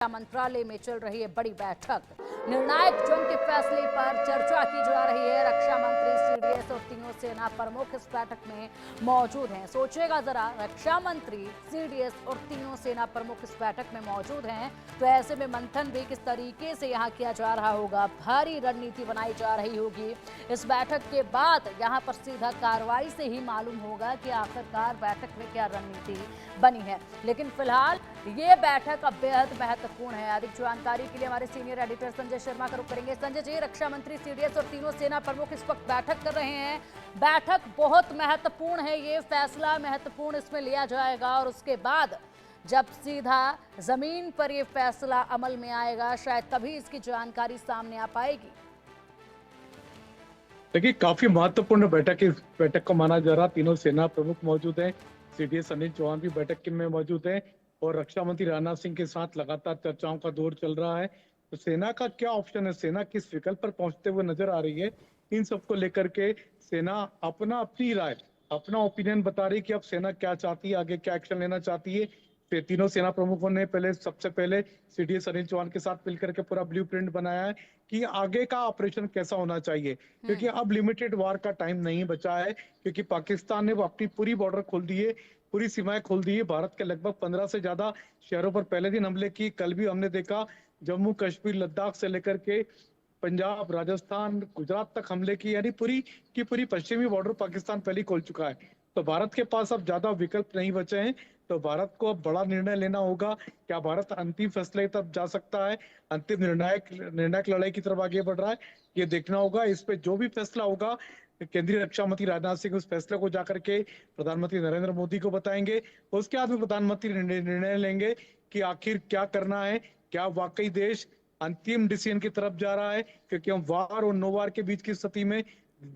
मंत्रालय में चल रही है बड़ी बैठक। निर्णायक जंग के फैसले पर चर्चा की जा रही है। रक्षा मंत्री, सीडीएस और तीनों सेना प्रमुख इस बैठक में मौजूद हैं। सोचिएगा जरा, रक्षा मंत्री, सीडीएस और तीनों सेना प्रमुख इस बैठक में मौजूद हैं, तो ऐसे में मंथन भी किस तरीके से यहाँ किया जा रहा होगा, भारी रणनीति बनाई जा रही होगी। इस बैठक के बाद यहाँ पर सीधा कार्रवाई से ही मालूम होगा कि आखिरकार बैठक में क्या रणनीति बनी है। लेकिन फिलहाल ये बैठक अब बेहद महत्वपूर्ण है। अधिक जानकारी के लिए हमारे सीनियर एडिटर संजय शर्मा का रुख करेंगे। संजय जी, रक्षा मंत्री, सीडीएस और तीनों सेना प्रमुख इस वक्त बैठक कर रहे हैं। बैठक बहुत महत्वपूर्ण है, ये फैसला महत्वपूर्ण इसमें लिया जाएगा और उसके बाद जब सीधा जमीन पर यह फैसला अमल में आएगा, शायद तभी इसकी जानकारी सामने आ पाएगी। देखिए, काफी महत्वपूर्ण बैठक, इस बैठक को माना जा रहा। तीनों सेना प्रमुख मौजूद हैं, सीडीएस अनिल चौहान भी बैठक में मौजूद हैं और रक्षा मंत्री राजनाथ सिंह के साथ लगातार चर्चाओं का दौर चल रहा है। तो सेना का क्या ऑप्शन है, सेना किस विकल्प पर पहुंचते हुए नजर आ रही है, इन सबको लेकर के सेना अपनी राय, अपना ओपिनियन बता रही है कि अब सेना क्या चाहती है, आगे क्या एक्शन लेना चाहती है। फिर तीनों सेना प्रमुखों ने सबसे पहले सीडीएस अनिल चौहान के साथ मिलकर के पूरा ब्लूप्रिंट बनाया है कि आगे का ऑपरेशन कैसा होना चाहिए, क्योंकि अब लिमिटेड वार का टाइम नहीं बचा है, क्योंकि पाकिस्तान ने अपनी पूरी बॉर्डर खोल दी है, पूरी सीमाएं खोल दी है। भारत के लगभग 15 से ज्यादा शहरों पर पहले दिन हमले की। कल भी हमने देखा जम्मू कश्मीर, लद्दाख से लेकर के पंजाब, राजस्थान, गुजरात तक हमले की, यानी पूरी की पूरी पश्चिमी बॉर्डर पाकिस्तान पहले खोल चुका है। तो भारत के पास अब ज्यादा विकल्प नहीं बचे हैं। तो भारत को अब बड़ा निर्णय लेना होगा। क्या भारत अंतिम फैसले तक जा सकता है, अंतिम निर्णायक लड़ाई की तरफ आगे बढ़ रहा है, ये देखना होगा। इस पे जो भी फैसला होगा, केंद्रीय रक्षा मंत्री राजनाथ सिंह उस फैसले को जाकर के प्रधानमंत्री नरेंद्र मोदी को बताएंगे। उसके बाद में प्रधानमंत्री निर्णय लेंगे कि आखिर क्या करना है, क्या वाकई देश अंतिम डिसीजन की तरफ जा रहा है, क्योंकि हम वार और नो वार के बीच की स्थिति में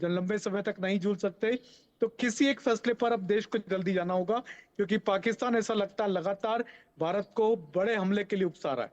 लंबे समय तक नहीं झूल सकते। तो किसी एक फैसले पर अब देश को जल्दी जाना होगा, क्योंकि पाकिस्तान ऐसा लगता है लगातार भारत को बड़े हमले के लिए उकसा रहा है।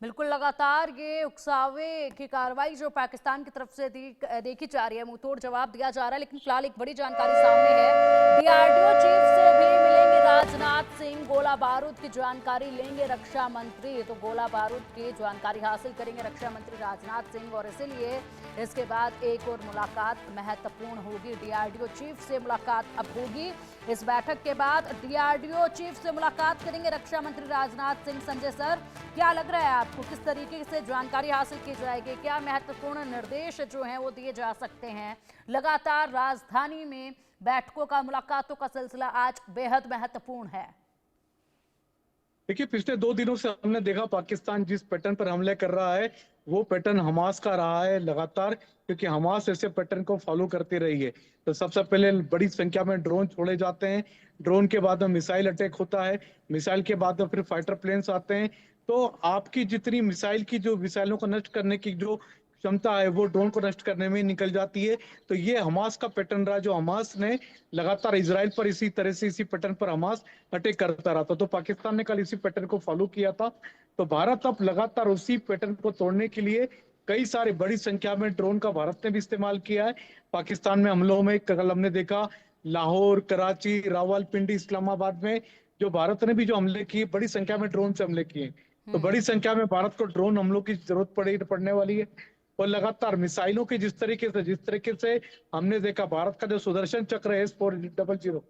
बिल्कुल, लगातार ये उकसावे की कार्रवाई जो पाकिस्तान की तरफ से देखी जा रही है, मुंहतोड़ जवाब दिया जा रहा है। लेकिन फिलहाल एक बड़ी जानकारी सामने है। डीआरडीओ चीफ से भी मिलेंगे राजनाथ सिंह, गोला बारूद की जानकारी लेंगे रक्षा मंत्री। तो गोला बारूद की जानकारी हासिल करेंगे रक्षा मंत्री राजनाथ सिंह और इसीलिए इसके बाद एक और मुलाकात महत्वपूर्ण होगी। डीआरडीओ चीफ से मुलाकात अब होगी। इस बैठक के बाद डीआरडीओ चीफ से मुलाकात करेंगे रक्षा मंत्री राजनाथ सिंह। संजय सर, क्या लग रहा है आपको, किस तरीके से जानकारी हासिल की जाएगी, क्या महत्वपूर्ण निर्देश जो हैं वो दिए जा सकते हैं? लगातार राजधानी में बैठकों का, मुलाकातों का सिलसिला आज बेहद महत्वपूर्ण है। देखिए, पिछले 2 दिनों से हमने देखा पाकिस्तान जिस पैटर्न पर हमले कर रहा है, वो पैटर्न हमास का रहा है लगातार, क्योंकि हमास ऐसे पैटर्न को फॉलो करती रही है। तो सबसे पहले बड़ी संख्या में ड्रोन छोड़े जाते हैं, ड्रोन के बाद में मिसाइल अटैक होता है, मिसाइल के बाद में फिर फाइटर प्लेन्स आते हैं। तो आपकी जितनी मिसाइलों को नष्ट करने की जो क्षमता है, वो ड्रोन को नष्ट करने में निकल जाती है। तो ये हमास का पैटर्न रहा, जो हमास ने लगातार इजराइल पर इसी तरह से इसी पैटर्न पर हमास अटैक करता रहा था। तो पाकिस्तान ने कल इसी पैटर्न को फॉलो किया था। तो भारत अब लगातार उसी पैटर्न को तोड़ने के लिए कई सारे बड़ी संख्या में ड्रोन का भारत ने भी इस्तेमाल किया है। पाकिस्तान में हमलों में कल हमने देखा लाहौर, कराची, रावलपिंडी, इस्लामाबाद में जो भारत ने भी जो हमले किए, बड़ी संख्या में ड्रोन से हमले किए। तो बड़ी संख्या में भारत को ड्रोन हमलों की जरूरत पड़ने वाली है। और लगातार मिसाइलों की जिस तरीके से हमने देखा, भारत का जो सुदर्शन चक्र है S-400,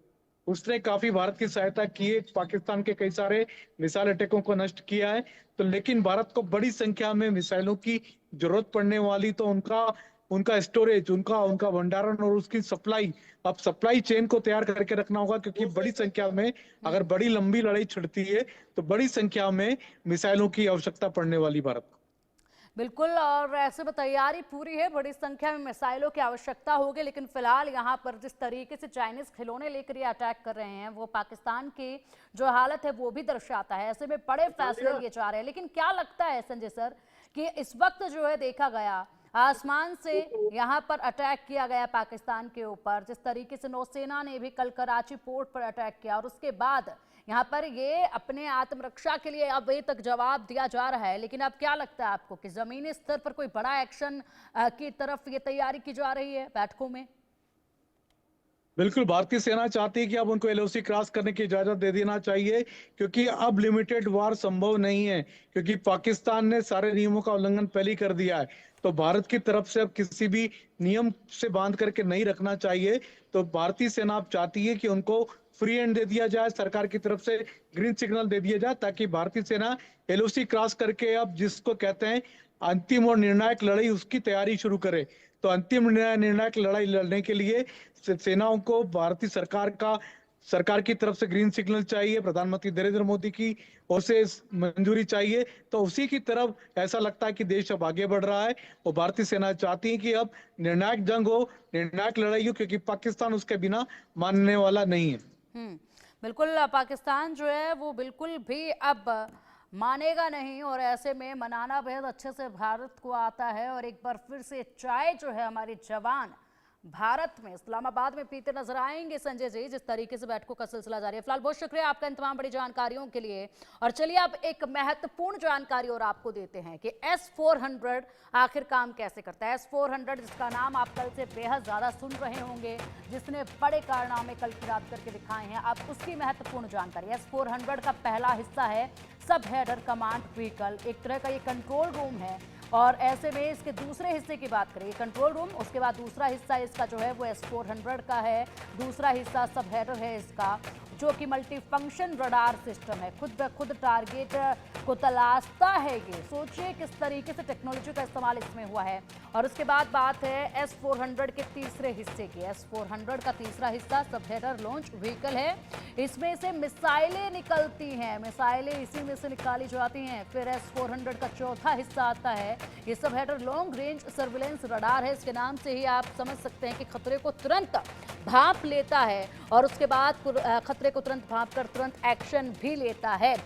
उसने काफी भारत की सहायता की है, पाकिस्तान के कई सारे मिसाइल अटैकों को नष्ट किया है। तो लेकिन भारत को बड़ी संख्या में मिसाइलों की जरूरत पड़ने वाली, तो उनका स्टोरेज, उनका भंडारण और उसकी सप्लाई, अब सप्लाई चेन को तैयार करके रखना होगा, क्योंकि बड़ी संख्या में अगर बड़ी लंबी लड़ाई छिड़ती है तो बड़ी संख्या में मिसाइलों की आवश्यकता पड़ने वाली भारत को। बिल्कुल, और ऐसे में तैयारी पूरी है, बड़ी संख्या में मिसाइलों की आवश्यकता होगी। लेकिन फिलहाल यहाँ पर जिस तरीके से चाइनीज खिलौने लेकर ये अटैक कर रहे हैं, वो पाकिस्तान की जो हालत है वो भी दर्शाता है। ऐसे में बड़े फैसले लिए जा रहे हैं। लेकिन क्या लगता है संजय सर कि इस वक्त जो है देखा गया, आसमान से यहाँ पर अटैक किया गया पाकिस्तान के ऊपर, जिस तरीके से नौसेना ने भी कल कराची पोर्ट पर अटैक किया और उसके बाद यहाँ पर ये अपने आत्मरक्षा के लिए अब तक जवाब दिया जा रहा है। लेकिन अब क्या लगता है आपको कि जमीनी स्तर पर कोई बड़ा एक्शन की तरफ ये तैयारी की जा रही है बैठकों में? बिल्कुल, भारतीय सेना चाहती है कि अब उनको एलओसी क्रॉस करने की इजाजत दे देना चाहिए, क्योंकि अब लिमिटेड वार संभव नहीं है, क्योंकि पाकिस्तान ने सारे नियमों का उल्लंघन पहले ही कर दिया है। तो भारत की तरफ से अब किसी भी नियम से बांध करके नहीं रखना चाहिए। तो भारतीय सेना अब चाहती है कि उनको फ्री हैंड दे दिया जाए, सरकार की तरफ से ग्रीन सिग्नल दे दिया जाए, ताकि भारतीय सेना एलओसी क्रॉस करके अब जिसको कहते हैं अंतिम और निर्णायक लड़ाई, उसकी तैयारी शुरू करे। तो अंतिम निर्णायक लड़ाई लड़ने के लिए सेनाओं को भारतीय सरकार की तरफ से ग्रीन सिग्नल चाहिए, प्रधानमंत्री नरेंद्र मोदी की ओर से मंजूरी चाहिए। तो उसी की तरफ ऐसा लगता है कि देश अब आगे बढ़ रहा है और भारतीय सेना चाहती है कि अब निर्णायक जंग हो, निर्णायक लड़ाई हो, क्योंकि पाकिस्तान उसके बिना मानने वाला नहीं है। बिल्कुल, पाकिस्तान जो है वो बिल्कुल भी अब मानेगा नहीं, और ऐसे में मनाना बेहद अच्छे से भारत को आता है। और एक बार फिर से चाय जो है हमारे जवान भारत में इस्लामाबाद में पीते नजर आएंगे। संजय जी, जिस तरीके से बैठकों का सिलसिला जारी है, फिलहाल बहुत शुक्रिया आपका इन तमाम बड़ी जानकारियों के लिए। और चलिए अब एक महत्वपूर्ण जानकारी और आपको देते हैं कि S-400 आखिर काम कैसे करता है। S-400 जिसका नाम आप कल से बेहद ज्यादा सुन रहे होंगे, जिसने बड़े कारनामे कल की रात करके दिखाए हैं, अब उसकी महत्वपूर्ण जानकारी। S-400 का पहला हिस्सा है सब हेडर कमांड व्हीकल, एक तरह का ये कंट्रोल रूम है। और ऐसे में इसके दूसरे हिस्से की बात करें, कंट्रोल रूम, उसके बाद दूसरा हिस्सा इसका जो है वो S-400 का है। दूसरा हिस्सा सब हेडर है इसका, जो कि मल्टी फंक्शन रडार सिस्टम है, खुद ब खुद टारगेट को तलाशता है। ये सोचिए किस तरीके से टेक्नोलॉजी का इस्तेमाल इसमें हुआ है। और उसके बाद बात है S-400 के तीसरे हिस्से की। S-400 का तीसरा हिस्सा सब हेडर लॉन्च व्हीकल है। इसमें से मिसाइलें निकलती हैं, मिसाइलें इसी में से निकाली जाती हैं। फिर S-400 का चौथा हिस्सा आता है, ये सब header long range surveillance radar है। इसके नाम से ही आप समझ सकते हैं कि खतरे को तुरंत भांप लेता है, और उसके बाद खतरे को तुरंत भांप कर तुरंत एक्शन भी लेता है।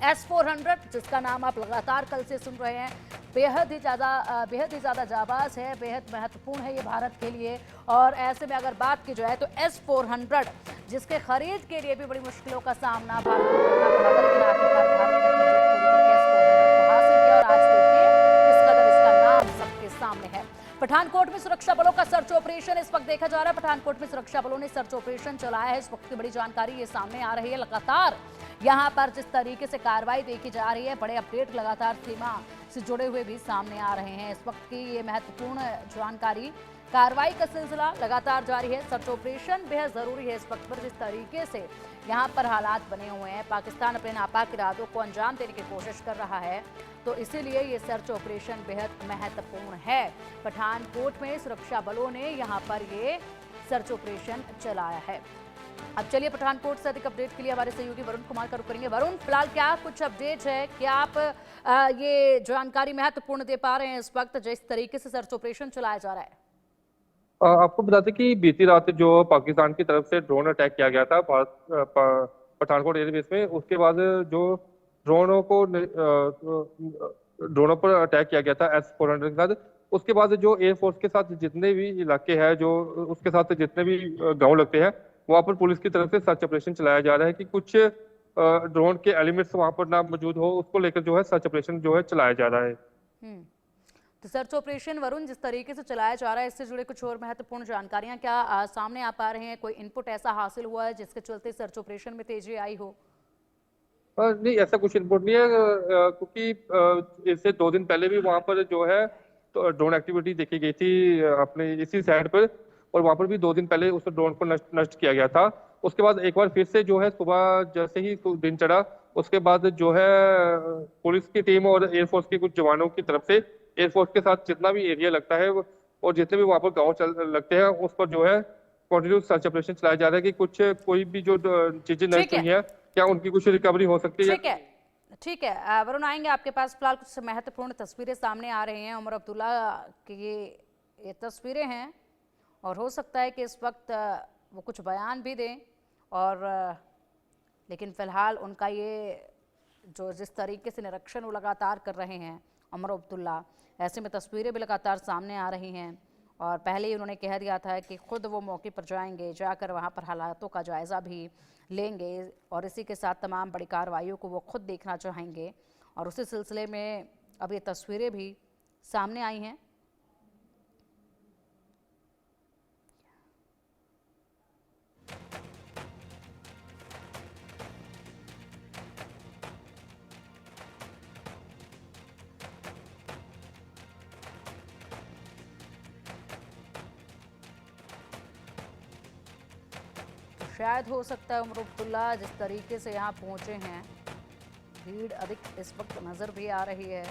S-400 जिसका नाम आप लगातार कल से सुन रहे हैं, बेहद ही ज़्यादा जाबाज है, बेहद महत्वपूर्ण है ये भारत के लिए। और ऐसे में अगर बात की जाए तो S-400 जिसके खरीद के लिए भी बड़ी मुश्किलों का सामना भारत को करना पड़ा था, लेकिन आखिरकार भारत ने अपनी जीत पूरी करके S-400 को हासिल किया। और आज देखिए किस कदर इसका नाम सबके सामने है। पठानकोट में सुरक्षा बलों का सर्च ऑपरेशन इस वक्त देखा जा रहा है। पठानकोट में सुरक्षा बलों ने सर्च ऑपरेशन चलाया है, इस वक्त की बड़ी जानकारी ये सामने आ रही है। लगातार यहां पर जिस तरीके से कार्रवाई देखी जा रही है, बड़े अपडेट लगातार सीमा से जुड़े हुए भी सामने आ रहे हैं। इस वक्त की ये महत्वपूर्ण जानकारी, कार्रवाई का सिलसिला लगातार जारी है। सर्च ऑपरेशन बेहद जरूरी है इस वक्त पर, जिस तरीके से यहाँ पर हालात बने हुए हैं। पाकिस्तान अपने नापाक इरादों को अंजाम देने की कोशिश कर रहा है, तो इसीलिए ये सर्च ऑपरेशन बेहद महत्वपूर्ण है। पठानकोट में सुरक्षा बलों ने यहाँ पर ये सर्च ऑपरेशन चलाया है। अब चलिए पठानकोट से अधिक अपडेट के लिए हमारे सहयोगी वरुण कुमार का रुख करेंगे। वरुण, फिलहाल क्या कुछ अपडेट है, क्या आप ये जानकारी महत्वपूर्ण दे पा रहे हैं इस वक्त जिस तरीके से सर्च ऑपरेशन चलाया जा रहा है? आपको बता दें कि बीती रात जो पाकिस्तान की तरफ से ड्रोन अटैक किया गया था पठानकोट एयरबेस में, उसके बाद जो ड्रोनों पर अटैक किया गया था S-400 के साथ, उसके बाद जो एयरफोर्स के साथ जितने भी इलाके हैं, जो उसके साथ जितने भी गांव लगते हैं, वहां पर पुलिस की तरफ से सर्च ऑपरेशन चलाया जा रहा है कि कुछ ड्रोन के एलिमेंट्स वहां पर ना मौजूद हो, उसको लेकर जो है सर्च ऑपरेशन जो है चलाया जा रहा है। तो सर्च ऑपरेशन वरुण जिस तरीके से चलाया जा रहा है, इससे जुड़े कुछ और महत्वपूर्ण जानकारियां क्या सामने आ पा रहे हैं? कोई इनपुट ऐसा हासिल हुआ है जिसके चलते सर्च ऑपरेशन में तेजी आई हो? नहीं, ऐसा कुछ इनपुट नहीं है, क्योंकि इससे 2 दिन पहले भी वहां पर जो है तो ड्रोन एक्टिविटी देखी गई थी अपने इसी साइड पर, और वहां पर भी 2 दिन पहले उस ड्रोन को नष्ट किया गया था। उसके बाद एक बार फिर से जो है सुबह जैसे ही दिन चढ़ा, उसके बाद जो है पुलिस की टीम और एयरफोर्स के कुछ जवानों की तरफ से एयरफोर्स के साथ जितना भी एरिया लगता है और जितने भी वहां पर गाँव लगते हैं, उस पर जो है कंटिन्यूस सर्च ऑपरेशन चलाया जा रहा है कि कोई भी जो चीजें नष्ट हुई है, क्या उनकी कुछ रिकवरी हो सकती है। ठीक है वरुण, आएंगे आपके पास। फिलहाल कुछ महत्वपूर्ण तस्वीरें सामने आ रही हैं। उमर अब्दुल्ला की ये तस्वीरें हैं, और हो सकता है कि इस वक्त वो कुछ बयान भी दें, और लेकिन फिलहाल उनका ये जो जिस तरीके से निरीक्षण वो लगातार कर रहे हैं उमर अब्दुल्ला, ऐसे में तस्वीरें भी लगातार सामने आ रही हैं। और पहले ही उन्होंने कह दिया था कि खुद वो मौके पर जाएंगे, जाकर वहाँ पर हालातों का जायज़ा भी लेंगे, और इसी के साथ तमाम बड़ी कार्रवाइयों को वो खुद देखना चाहेंगे। और उसी सिलसिले में अब ये तस्वीरें भी सामने आई हैं। शायद हो सकता है उमर अब्दुल्ला जिस तरीके से यहाँ पहुंचे हैं, भीड़ अधिक इस वक्त नजर भी आ रही है।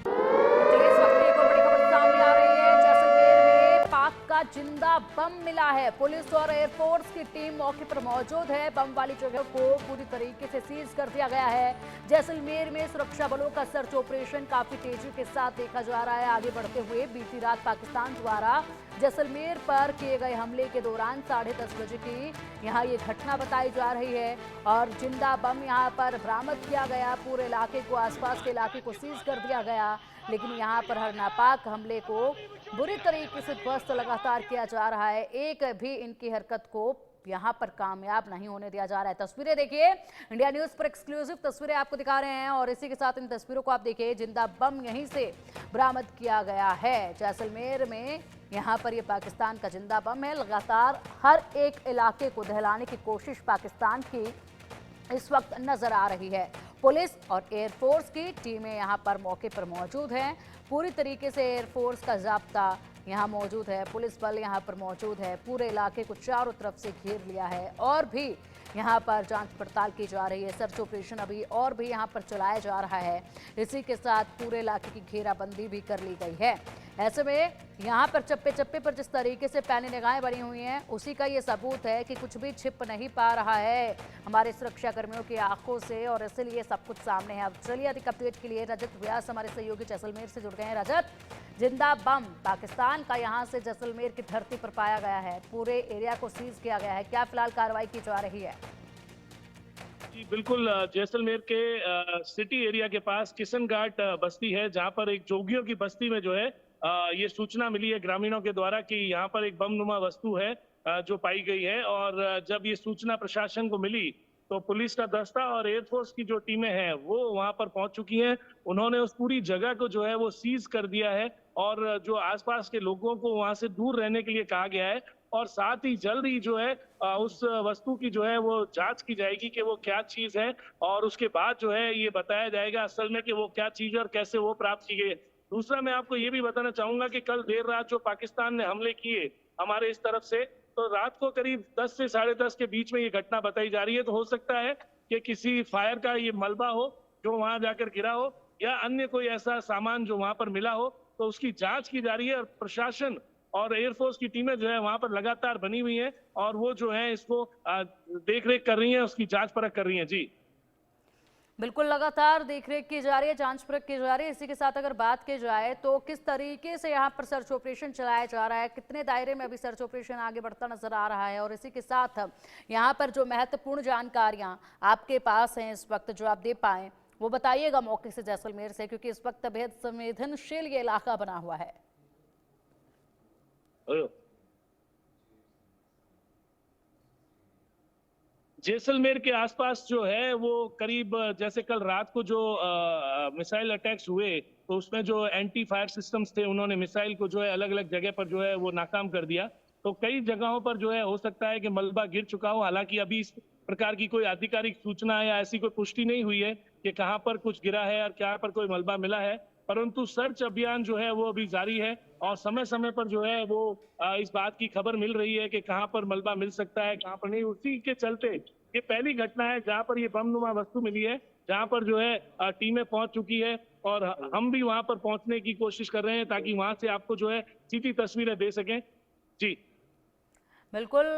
तो इस वक्त एक और बड़ी खबर सामने आ रही है, जैसलमेर में पाक का जिंदा बम मिला है। पुलिस और एयरफोर्स की टीम मौके पर मौजूद है। बम वाली जगह को पूरी तरीके से सीज कर दिया गया है। जैसलमेर में सुरक्षा बलों का सर्च ऑपरेशन काफी तेजी के साथ देखा जा रहा है आगे बढ़ते हुए। बीती रात पाकिस्तान द्वारा जैसलमेर पर किए गए हमले के दौरान 10:30 बजे की यहाँ ये घटना बताई जा रही है और जिंदा बम यहाँ पर बरामद किया गया। पूरे इलाके को, आसपास के इलाके को सीज कर दिया गया, लेकिन यहाँ पर हर नापाक हमले को बुरी तरीके से ध्वस्त लगातार किया जा रहा है। एक भी इनकी हरकत को यहाँ पर कामयाब नहीं होने दिया जा रहा है। तस्वीरें देखिए, इंडिया न्यूज पर एक्सक्लूसिव तस्वीरें आपको दिखा रहे हैं और इसी के साथ इन तस्वीरों को आप देखिए, जिंदा बम यहीं से बरामद किया गया है जैसलमेर में। यहाँ पर ये पाकिस्तान का जिंदा बम है। लगातार हर एक इलाके को दहलाने की कोशिश पाकिस्तान की इस वक्त नजर आ रही है। पुलिस और एयरफोर्स की टीमें यहाँ पर मौके पर मौजूद हैं। पूरी तरीके से एयरफोर्स का जाब्ता यहाँ मौजूद है, पुलिस बल यहाँ पर मौजूद है। पूरे इलाके को चारों तरफ से घेर लिया है और भी यहाँ पर जांच पड़ताल की जा रही है। सर्च ऑपरेशन अभी और भी यहाँ पर चलाया जा रहा है। इसी के साथ पूरे इलाके की घेराबंदी भी कर ली गई है। ऐसे में यहाँ पर चप्पे चप्पे पर जिस तरीके से पैनी निगाहें बनी हुई हैं, उसी का ये सबूत है कि कुछ भी छिप नहीं पा रहा है हमारे सुरक्षा कर्मियों की आंखों से, और इसलिए सब कुछ सामने है। अब चलिए अधिक अपडेट के लिए रजत व्यास हमारे सहयोगी जैसलमेर से जुड़ गए हैं। रजत, जिंदा बम पाकिस्तान का यहाँ से जैसलमेर की धरती पर पाया गया है, पूरे एरिया को सीज किया गया है, क्या फिलहाल कार्रवाई की जा रही है? जी बिल्कुल, जैसलमेर के सिटी एरिया के पास किशन घाट बस्ती है, जहां पर एक जोगियों की बस्ती में जो है ये सूचना मिली है ग्रामीणों के द्वारा कि यहाँ पर एक बमनुमा वस्तु है जो पाई गई है। और जब ये सूचना प्रशासन को मिली तो पुलिस का दस्ता और एयरफोर्स की जो टीमें हैं वो वहां पर पहुंच चुकी हैं। उन्होंने उस पूरी जगह को जो है वो सीज कर दिया है और जो आसपास के लोगों को वहां से दूर रहने के लिए कहा गया है। और साथ ही जल्द ही जो है उस वस्तु की जो है वो जांच की जाएगी कि वो क्या चीज है, और उसके बाद जो है ये बताया जाएगा असल में कि वो क्या चीज है और कैसे वो प्राप्त की गई है। दूसरा, मैं आपको ये भी बताना चाहूंगा कि कल देर रात जो पाकिस्तान ने हमले किए हमारे इस तरफ से, तो रात को करीब 10 से 10:30 के बीच में ये घटना बताई जा रही है। तो हो सकता है कि किसी फायर का ये मलबा हो जो वहां जाकर गिरा हो, या अन्य कोई ऐसा सामान जो वहां पर मिला हो, तो उसकी जांच की जा रही है। और प्रशासन और एयरफोर्स की टीमें जो है वहां पर लगातार बनी हुई हैं और वो जो है इसको देख रेख कर रही हैं, उसकी जांच परख कर रही हैं। जी बिल्कुल, लगातार देखरेख की जा रही है, जांच परख की जा रही है। इसी के साथ अगर बात की जाए तो किस तरीके से यहाँ पर सर्च ऑपरेशन चलाया जा रहा है, कितने दायरे में अभी सर्च ऑपरेशन आगे बढ़ता नजर आ रहा है, और इसी के साथ यहाँ पर जो महत्वपूर्ण जानकारियां आपके पास हैं इस वक्त जो आप दे पाए वो बताइएगा मौके से जैसलमेर से, क्योंकि इस वक्त बेहद संवेदनशील ये इलाका बना हुआ है। जैसलमेर के आसपास जो है वो करीब, जैसे कल रात को जो मिसाइल अटैक्स हुए तो उसमें जो एंटी फायर सिस्टम्स थे उन्होंने मिसाइल को जो है अलग अलग जगह पर जो है वो नाकाम कर दिया। तो कई जगहों पर जो है हो सकता है कि मलबा गिर चुका हो। हालांकि अभी इस प्रकार की कोई आधिकारिक सूचना या ऐसी कोई पुष्टि नहीं हुई है कि कहाँ पर कुछ गिरा है और कहाँ पर कोई मलबा मिला है, परंतु सर्च अभियान जो है वो अभी जारी है और समय समय पर जो है वो इस बात की खबर मिल रही है कि कहाँ पर मलबा मिल सकता है, कहाँ पर नहीं। उसी के चलते ये पहली घटना है जहाँ पर ये बमनुमा वस्तु मिली है, जहाँ पर जो है टीमें पहुंच चुकी है और हम भी वहां पर पहुंचने की कोशिश कर रहे हैं ताकि वहां से आपको जो है सीधी तस्वीरें दे सकें। जी बिल्कुल।